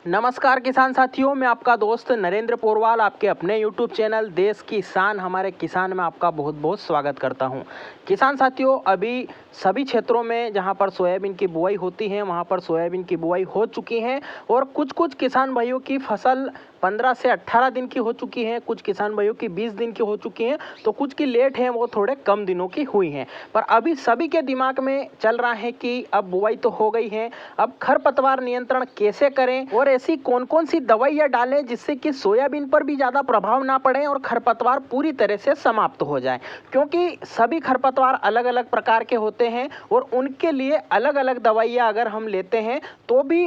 नमस्कार किसान साथियों, मैं आपका दोस्त नरेंद्र पोरवाल आपके अपने YouTube चैनल देश की शान हमारे किसान में आपका बहुत बहुत स्वागत करता हूं। किसान साथियों, अभी सभी क्षेत्रों में जहां पर सोयाबीन की बुआई होती है वहां पर सोयाबीन की बुआई हो चुकी है और कुछ किसान भाइयों की फसल 15 से 18 दिन की हो चुकी है, कुछ किसान भाइयों की 20 दिन की हो चुकी हैं, तो कुछ की लेट है, वो थोड़े कम दिनों की हुई हैं। पर अभी सभी के दिमाग में चल रहा है कि अब बुआई तो हो गई है, अब खरपतवार नियंत्रण कैसे करें और ऐसी कौन कौन सी दवाइयां डालें जिससे कि सोयाबीन पर भी ज़्यादा प्रभाव ना पड़े और खरपतवार पूरी तरह से समाप्त हो जाए। क्योंकि सभी खरपतवार अलग अलग प्रकार के होते हैं और उनके लिए अलग अलग दवाइयाँ अगर हम लेते हैं तो भी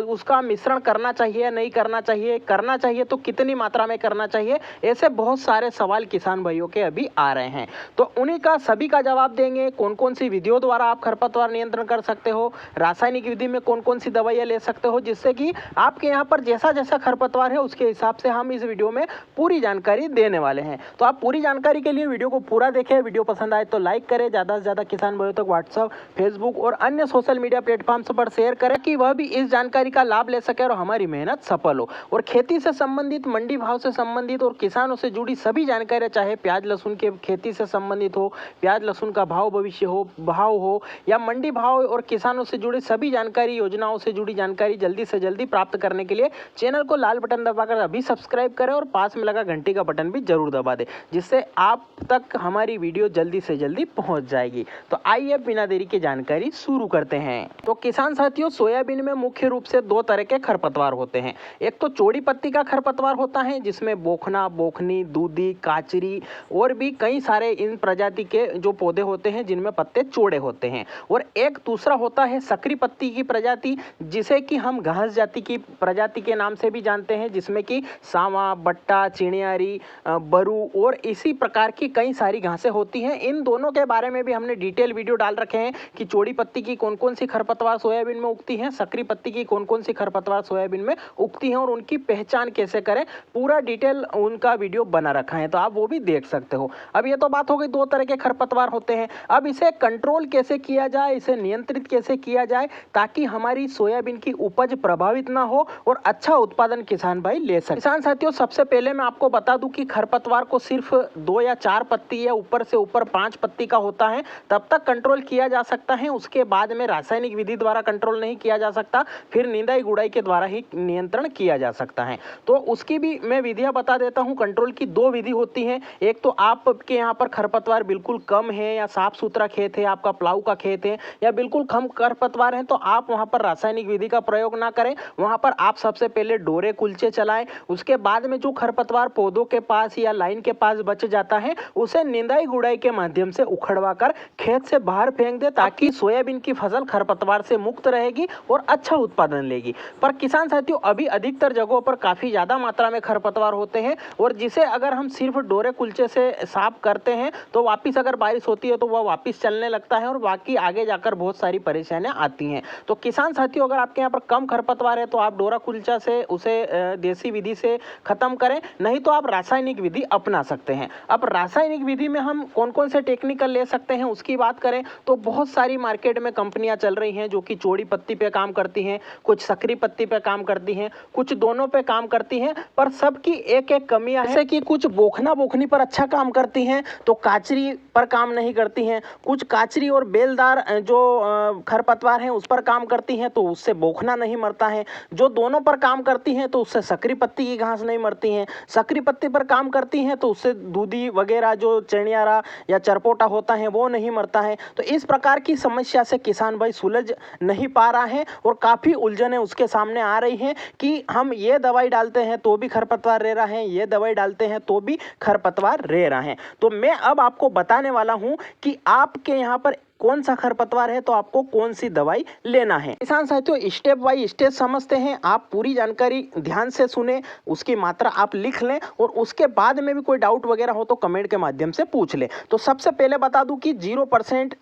उसका मिश्रण करना चाहिए, नहीं करना चाहिए, करना चाहिए तो कितनी मात्रा में करना चाहिए, ऐसे बहुत सारे सवाल किसान भाइयों के अभी आ रहे हैं। तो उन्हीं का सभी का जवाब देंगे। कौन कौन सी विधियों द्वारा आप खरपतवार नियंत्रण कर सकते हो, रासायनिक विधि में कौन कौन सी दवाइयाँ ले सकते हो, जिससे कि आपके यहाँ पर जैसा जैसा खरपतवार है उसके हिसाब से हम इस वीडियो में पूरी जानकारी देने वाले हैं। तो आप पूरी जानकारी के लिए वीडियो को पूरा देखें। वीडियो पसंद आए तो लाइक करें, ज़्यादा से ज़्यादा किसान भाइयों तक व्हाट्सएप, फेसबुक और अन्य सोशल मीडिया प्लेटफॉर्म्स पर शेयर करें कि वह भी इस जानकारी का लाभ ले सके और हमारी मेहनत सफल हो। और खेती से संबंधित, मंडी भाव से संबंधित और किसानों से जुड़ी सभी जानकारी, चाहे प्याज लहसुन के खेती से संबंधित हो, प्याज लहसुन का भाव भविष्य हो, भाव हो, या मंडी भाव और किसानों से जुड़ी सभी जानकारी, योजनाओं से जुड़ी जानकारी जल्दी से जल्दी प्राप्त करने के लिए चैनल को लाल बटन दबाकर अभी सब्सक्राइब करें और पास में लगा घंटी का बटन भी जरूर दबा दें, जिससे आप तक हमारी वीडियो जल्दी से जल्दी पहुंच जाएगी। तो आइए बिना देरी के जानकारी शुरू करते हैं। तो किसान साथियों, सोयाबीन में मुख्य रूप से दो तरह के खरपतवार होते हैं। एक तो चौड़ी पत्ती का खरपतवार होता है जिसमें बोखना, बोखनी, दूधी, काचरी और भी कई सारे इन प्रजाति के जो पौधे होते हैं जिनमें पत्ते चौड़े होते हैं। और एक दूसरा होता है सकरी पत्ती की प्रजाति, जिसे कि हम घास जाति की प्रजाति के नाम से भी जानते हैं, जिसमें कि सांवा, बट्टा, चिड़ियारी, बरू और इसी प्रकार की कई सारी घासें होती हैं। इन दोनों के बारे में भी हमने डिटेल वीडियो डाल रखे हैं कि चौड़ी पत्ती की कौन कौन सी खरपतवार सोयाबीन में उगती हैं, सकरी पत्ती की कौन कौन सी खरपतवार सोयाबीन में उगती हैं और उनकी पहचान कैसे करें, पूरा डिटेल उनका वीडियो बना रखा है, तो आप वो भी देख सकते हो। अब ये तो बात हो गई दो तरह के खरपतवार होते हैं। अब इसे कंट्रोल कैसे किया जाए, इसे नियंत्रित कैसे किया जाए ताकि हमारी सोयाबीन की उपज प्रभावित ना हो और अच्छा उत्पादन किसान भाई ले सके। किसान साथियों, सबसे पहले मैं आपको बता दूं कि खरपतवार को सिर्फ 2 या 4 पत्ती या ऊपर से ऊपर 5 पत्ती का होता है तब तक कंट्रोल किया जा सकता है। उसके बाद में रासायनिक विधि द्वारा कंट्रोल नहीं किया जा सकता, फिर निंदाई गुड़ाई के द्वारा ही नियंत्रण किया जा सकता है। तो उसकी भी मैं विधियां बता देता हूं। कंट्रोल की दो विधि होती हैं। एक तो आपके यहाँ पर खरपतवार बिल्कुल कम है या साफ सुथरा खेत है, आपका प्लाऊ का खेत है या बिल्कुल कम खरपतवार है, तो आप वहां पर रासायनिक विधि का प्रयोग ना करें। वहां पर आप सबसे पहले डोरे कुलचे चलाएं। उसके बाद में जो खरपतवार पौधों के पास या लाइन के पास बच जाता है उसे निंदाई गुड़ाई के माध्यम से उखड़वा कर खेत से बाहर फेंक दे, ताकि सोयाबीन की फसल खरपतवार से मुक्त रहेगी और अच्छा उत्पादन लेगी। पर किसान साथियों, अभी अधिकतर जगहों पर काफी ज्यादा मात्रा में खरपतवार होते हैं और जिसे अगर हम सिर्फ डोरे कुलचे से साफ करते हैं तो वापिस अगर बारिश होती है तो वह वापिस चलने लगता है और बाकी आगे जाकर बहुत सारी परेशानियां आती हैं। तो किसान साथियों, अगर आपके यहाँ पर कम खरपतवार है तो आप डोरा कुलचा से उसे देसी विधि से खत्म करें, नहीं तो आप रासायनिक विधि अपना सकते हैं। अब रासायनिक विधि में हम कौन कौन से टेक्निकल ले सकते हैं उसकी बात करें तो बहुत सारी मार्केट में कंपनियां चल रही हैं जो कि चौड़ी पत्ती पे काम करती हैं, कुछ सकरी पत्ती पे काम करती हैं, कुछ दोनों पे काम करती हैं, पर सबकी एक एक कमियां हैं। जैसे कि कुछ बोखना बोखनी पर अच्छा काम करती हैं तो काचरी पर काम नहीं करती हैं, कुछ काचरी और बेलदार जो खरपतवार हैं उस पर काम करती हैं तो उससे बोखना नहीं मरता है। जो दोनों पर काम करती हैं तो उससे सकरी पत्ती की घास नहीं मरती हैं। सकरी पत्ती पर काम करती हैं तो उससे दूधी वगैरह जो चिड़ियारा या चरपोटा होता है वो नहीं मरता है। तो इस प्रकार की समस्या से किसान भाई सुलझ नहीं पा रहा है और काफी उलझने उसके सामने आ रही हैं कि हम ये दवाई डालते हैं तो भी खरपतवार रह रहा है, ये दवाई डालते हैं तो भी खरपतवार रह रहा है। तो मैं अब आपको बताने वाला हूं कि आपके यहाँ पर कौन सा खरपतवार है तो आपको कौन सी दवाई लेना है। किसान साथियों, स्टेप बाय स्टेप समझते हैं। आप पूरी जानकारी ध्यान से सुने, उसकी मात्रा आप लिख लें और उसके बाद में भी कोई डाउट वगैरह हो तो कमेंट के माध्यम से पूछ लें। तो सबसे पहले बता दूं कि 0%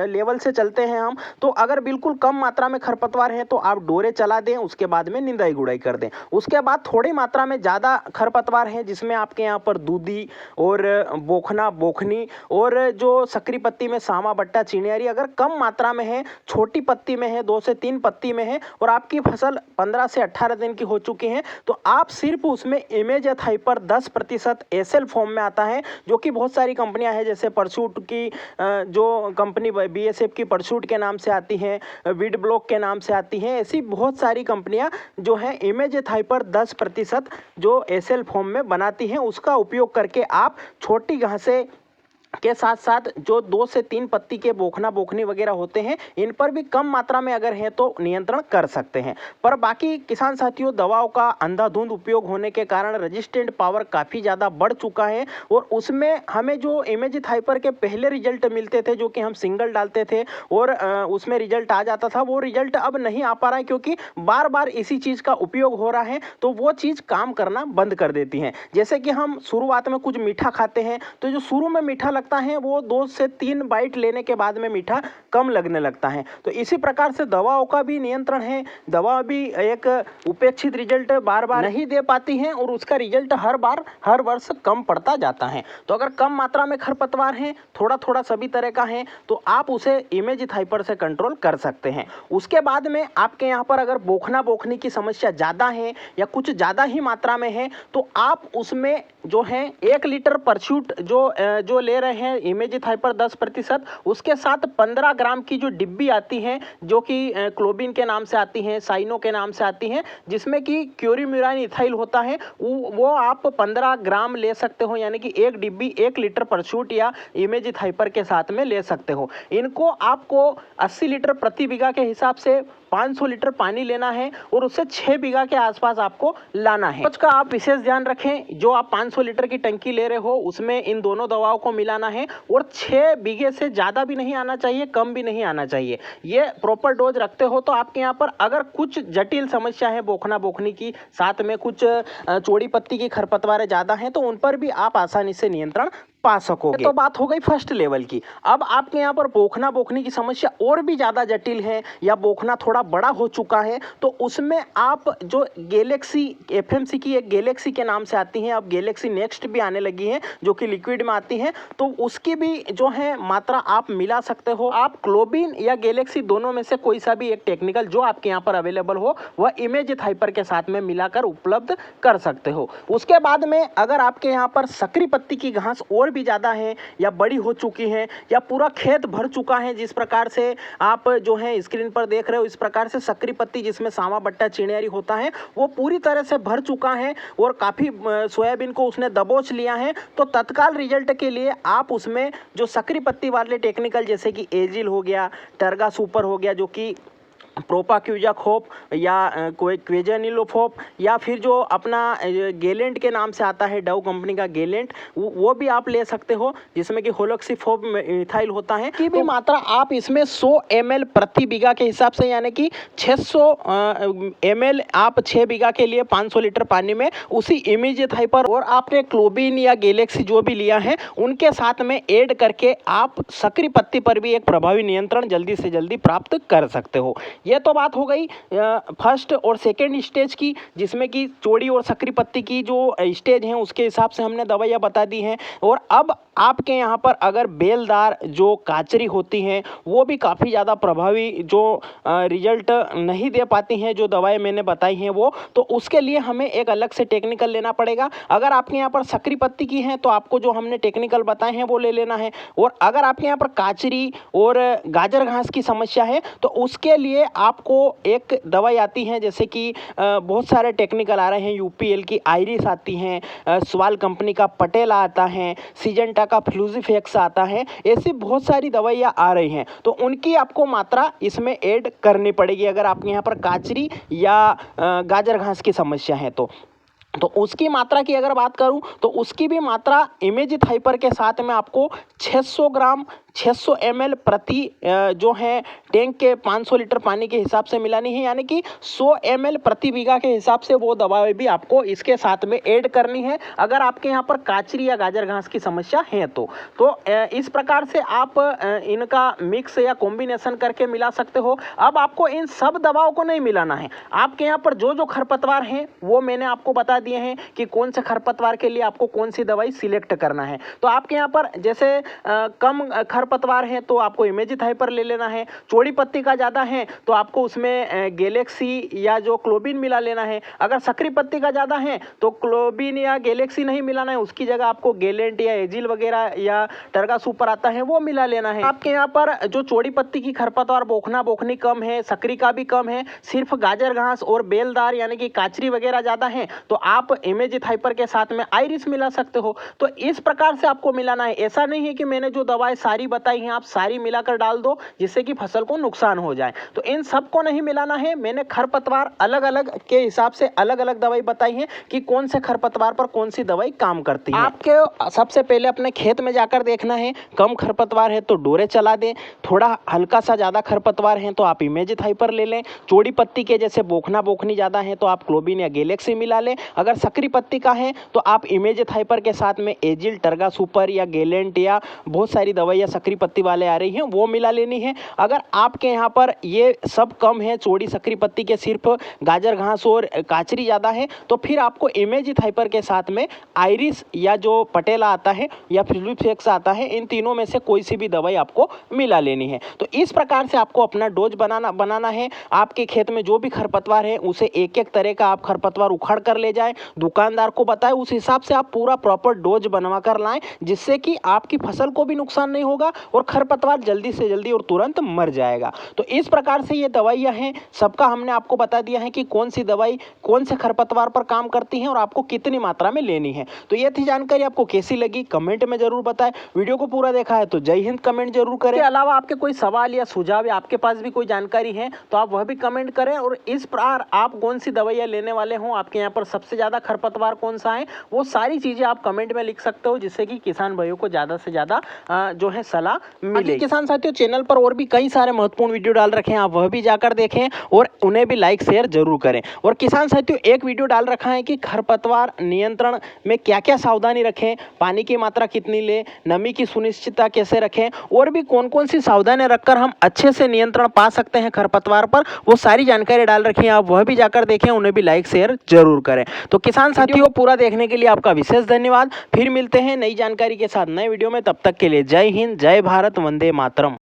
लेवल से चलते हैं हम। तो अगर बिल्कुल कम मात्रा में खरपतवार है तो आप डोरे चला दें, उसके बाद में निंदाई गुड़ाई कर दें। उसके बाद थोड़ी मात्रा में ज़्यादा खरपतवार है जिसमें आपके यहाँ पर दूधी और बोखना, बोखनी और जो सकरी पत्ती में सांवा, बट्टा, चिनियारी अगर कम मात्रा में है, छोटी पत्ती में है, 2 से 3 पत्ती में है और आपकी फसल 15 से 18 दिन की हो चुकी है, तो आप सिर्फ उसमें इमेजेथ हाइपर 10% एसएल फॉर्म में आता है, जो कि बहुत सारी कंपनियां हैं जैसे परसूट की जो कंपनी बीएसएफ की परसूट के नाम से आती है, वीड ब्लॉक के नाम से आती हैं, ऐसी बहुत सारी कंपनियां जो हैं इमेजेथ हाइपर 10% जो एसएल फॉर्म में बनाती हैं, उसका उपयोग करके आप छोटी घासें के साथ साथ जो 2 से 3 पत्ती के बोखना बोखनी वगैरह होते हैं, इन पर भी कम मात्रा में अगर है तो नियंत्रण कर सकते हैं। पर बाकी किसान साथियों, दवाओं का अंधाधुंध उपयोग होने के कारण रेजिस्टेंट पावर काफ़ी ज़्यादा बढ़ चुका है और उसमें हमें जो इमेजेथ हाइपर के पहले रिजल्ट मिलते थे, जो कि हम सिंगल डालते थे और उसमें रिजल्ट आ जाता था, वो रिजल्ट अब नहीं आ पा रहा है क्योंकि बार बार इसी चीज़ का उपयोग हो रहा है, तो वो चीज़ काम करना बंद कर देती हैं। जैसे कि हम शुरुआत में कुछ मीठा खाते हैं, तो जो शुरू में मीठा लगता है वो 2 से 3 बाइट लेने के बाद में मीठा कम लगने लगता है। तो इसी प्रकार से दवाओं का भी नियंत्रण है, दवा भी एक उपेक्षित रिजल्ट बार बार नहीं दे पाती हैं और उसका रिजल्ट हर वर्ष कम पड़ता जाता है। तो अगर कम मात्रा में खरपतवार है, थोड़ा थोड़ा सभी तरह का है, तो आप उसे इमेजेथ हाइपर से कंट्रोल कर सकते हैं। उसके बाद में आपके यहाँ पर अगर बोखना बोखनी की समस्या ज़्यादा है या कुछ ज़्यादा ही मात्रा में है, तो आप उसमें जो है 1 लीटर परसूट जो ले रहे हैं इमेजेथ हाइपर 10%, उसके साथ 15 ग्राम की जो डिब्बी आती है, जो कि क्लोबिन के नाम से आती हैं, साइनो के नाम से आती हैं, जिसमें कि क्यूरीम्यूराइन इथाइल होता है, वो आप 15 ग्राम ले सकते हो, यानी कि 1 डिब्बी 1 लीटर परसूट या इमेजेथ हाइपर के साथ में ले सकते हो। इनको आपको 80 लीटर प्रति बीघा के हिसाब से 500 लीटर पानी लेना है और उससे 6 बीघा के आसपास आपको लाना है। का आप विशेष ध्यान रखें, जो आप 500 लीटर की टंकी ले रहे हो उसमें इन दोनों दवाओं को मिलाना है और 6 बीघे से ज़्यादा भी नहीं आना चाहिए, कम भी नहीं आना चाहिए। ये प्रॉपर डोज रखते हो तो आपके यहाँ पर अगर कुछ जटिल समस्या है बोखना बोखनी की, साथ में कुछ चौड़ी पत्ती की खरपतवारें ज़्यादा हैं, तो उन पर भी आप आसानी से नियंत्रण पा सकोगे। तो बात हो गई फर्स्ट लेवल की। अब आपके यहाँ पर बोखना बोखनी की समस्या और भी ज़्यादा जटिल है या बोखना थोड़ा बड़ा हो चुका है, तो उसमें आप जो गैलेक्सी एफएमसी की एक गैलेक्सी के नाम से आती हैं, अब गैलेक्सी नेक्स्ट भी आने लगी है जो कि लिक्विड में आती हैं, तो उसकी भी जो है मात्रा आप मिला सकते हो। आप क्लोबिन या गैलेक्सी दोनों में से कोई सा भी एक टेक्निकल जो आपके यहाँ पर अवेलेबल हो वह इमेजेथ हाइपर के साथ में मिलाकर उपलब्ध कर सकते हो। उसके बाद में अगर आपके यहाँ पर सकरी पत्ती की घास और भी ज़्यादा है या बड़ी हो चुकी है या पूरा खेत भर चुका है, जिस प्रकार से आप जो है स्क्रीन पर देख रहे हो, इस प्रकार से सकरी पत्ती जिसमें सावा बट्टा चिनियारी होता है वो पूरी तरह से भर चुका है और काफ़ी सोयाबीन को उसने दबोच लिया है, तो तत्काल रिजल्ट के लिए आप उसमें जो सकरी पत्ती वाले टेक्निकल जैसे कि एजिल हो गया, टर्गा सुपर हो गया, जो कि प्रोपाक्यूजाकोप या कोई क्वेजानिलोफोप या फिर जो अपना गेलेंट के नाम से आता है डव कंपनी का गेलेंट, वो भी आप ले सकते हो, जिसमें कि होलोक्सीफोप मिथाइल होता है की भी मात्रा आप इसमें 100 ml प्रति बीघा के हिसाब से, यानी कि 600 ml आप 6 बीघा के लिए 500 लीटर पानी में उसी इमेजेथ हाइपर और आपने क्लोबिन या गैलेक्सी जो भी लिया है उनके साथ में ऐड करके आप सकरी पत्ती पर भी एक प्रभावी नियंत्रण जल्दी से जल्दी प्राप्त कर सकते हो। ये तो बात हो गई फर्स्ट और सेकेंड स्टेज की, जिसमें कि चौड़ी और सकरी पत्ती की जो स्टेज हैं उसके हिसाब से हमने दवाइयाँ बता दी हैं। और अब आपके यहाँ पर अगर बेलदार जो काचरी होती हैं वो भी काफ़ी ज़्यादा प्रभावी जो रिजल्ट नहीं दे पाती हैं जो दवाएं मैंने बताई हैं वो, तो उसके लिए हमें एक अलग से टेक्निकल लेना पड़ेगा। अगर आपके यहाँ पर सकरी पत्ती की हैं तो आपको जो हमने टेक्निकल बताए हैं वो ले लेना है, और अगर आपके यहाँ पर काचरी और गाजर घास की समस्या है तो उसके लिए आपको एक दवाई आती है, जैसे कि बहुत सारे टेक्निकल आ रहे हैं, यूपीएल की आयरिस आती हैं, स्वाल कंपनी का पटेला आता है, सीजेंटा का फ्लूजीफेक्स आता है, ऐसी बहुत सारी दवाइयाँ आ रही हैं, तो उनकी आपको मात्रा इसमें ऐड करनी पड़ेगी अगर आपके यहाँ पर काचरी या गाजर घास की समस्या है तो उसकी मात्रा की अगर बात करूं तो उसकी भी मात्रा इमेजेथ हाइपर के साथ में आपको 600 ग्राम 600 ml प्रति जो है टैंक के 500 लीटर पानी के हिसाब से मिलानी है, यानी कि 100 ml प्रति बीघा के हिसाब से वो दवाएं भी आपको इसके साथ में ऐड करनी है अगर आपके यहाँ पर काचरी या गाजर घास की समस्या है तो इस प्रकार से आप इनका मिक्स या कॉम्बिनेशन करके मिला सकते हो। अब आपको इन सब दवाओं को नहीं मिलाना है, आपके यहाँ पर जो खरपतवार हैं वो मैंने आपको बता दिए हैं कि कौन से खरपतवार के लिए आपको कौन सी दवाई सिलेक्ट करना है। तो आपके यहाँ पर जैसे कम खरपतवार है तो आपको इमेजिथाइपर ले लेना है। चौड़ी पत्ती का ज़्यादा है तो आपको उसमें गैलेक्सी या जो क्लोबिन मिला लेना है। अगर सकरी पत्ती का ज़्यादा है तो क्लोबिन या गैलेक्सी नहीं मिलाना है, उसकी जगह आपको गैलेंट या एजिल वगैरह या टर्गा सुपर आता है वो मिला लेना है। आपके यहाँ पर जो चौड़ी पत्ती की खरपतवार बोखना बोखनी कम है, सकरी का भी कम है, सिर्फ गाजर घास और बेलदार यानी कि काचरी वगैरह ज़्यादा है तो आप इमेजिथाइपर के साथ में आयरिस मिला सकते हो। तो इस प्रकार से आपको मिलाना है। ऐसा नहीं है कि मैंने जो दवाएं सारी बताई हैं आप सारी मिलाकर डाल दो जिससे कि फसल को नुकसान हो जाए, तो इन सबको नहीं मिलाना है। मैंने खरपतवार अलग अलग के हिसाब से अलग अलग दवाई बताई है कि कौन से खरपतवार पर कौन सी दवाई काम करती है। आपके सबसे पहले अपने खेत में जाकर देखना है, कम खरपतवार है तो डोरे चला दें, थोड़ा हल्का सा ज़्यादा खरपतवार है तो आप इमेजिथाइपर ले लें, चौड़ी पत्ती के जैसे बोखना बोखनी ज़्यादा है तो आप क्लोबिन या गैलेक्सी मिला लें, अगर सकरी पत्ती का है तो आप इमेजिथाइपर के साथ में एजिल, टर्गा सुपर या गैलेंट या बहुत सारी दवाइयाँ सकरी पत्ती वाले आ रही हैं वो मिला लेनी है। अगर आपके यहाँ पर ये सब कम है, चौड़ी सकरी पत्ती के सिर्फ गाजर घास और काचरी ज़्यादा है तो फिर आपको इमेजिथाइपर के साथ में आयरिस या जो पटेला आता है या फिलिप्स आता है, इन तीनों में से कोई सी भी दवाई आपको मिला लेनी है। तो इस प्रकार से आपको अपना डोज बनाना है। आपके खेत में जो भी खरपतवार है उसे एक एक तरह का आप खरपतवार उखाड़ कर ले जाएं, दुकानदार को बताएं, उस हिसाब से आप पूरा प्रॉपर डोज बनवा कर लाएं जिससे कि आपकी फसल को भी नुकसान नहीं होगा और खरपतवार जल्दी से जल्दी और तुरंत मर जाएगा। तो इस प्रकार से ये दवाइयाँ हैं, सबका हमने आपको बता दिया है कि कौन सी दवाई कौन से खरपतवार पर काम करती हैं और आपको कितनी मात्रा में लेनी है। तो ये थी जानकारी, आपको कैसी लगी कमेंट में जरूर बताएं। वीडियो को पूरा देखा है तो जय हिंद कमेंट जरूर करें। इसके अलावा आपके कोई सवाल या सुझाव या आपके पास भी कोई जानकारी है तो आप वह भी कमेंट करें। और इस प्रकार आप कौन सी दवाइयाँ लेने वाले हों, आपके यहाँ पर सबसे ज़्यादा खरपतवार कौन सा है, वो सारी चीज़ें आप कमेंट में लिख सकते हो जिससे कि किसान भाइयों को ज़्यादा से ज़्यादा जो है सलाह मिले। किसान साथियों, चैनल पर और भी कई सारे महत्वपूर्ण वीडियो डाल रखे हैं, आप वह भी जाकर देखें और उन्हें भी लाइक शेयर जरूर करें। और किसान साथियों, एक वीडियो डाल रखा है कि खरपतवार नियंत्रण में क्या क्या सावधानी रखें, पानी की मात्रा कितनी लें, नमी की सुनिश्चितता कैसे रखें और भी कौन कौन सी सावधानी रखकर हम अच्छे से नियंत्रण पा सकते हैं खरपतवार पर, वो सारी जानकारी डाल रखी है, आप वह भी जाकर देखें, उन्हें भी लाइक शेयर जरूर करें। तो किसान साथियों, पूरा देखने के लिए आपका विशेष धन्यवाद। फिर मिलते हैं नई जानकारी के साथ नए वीडियो में, तब तक के लिए जय हिंद, जय भारत, वंदे मातरम।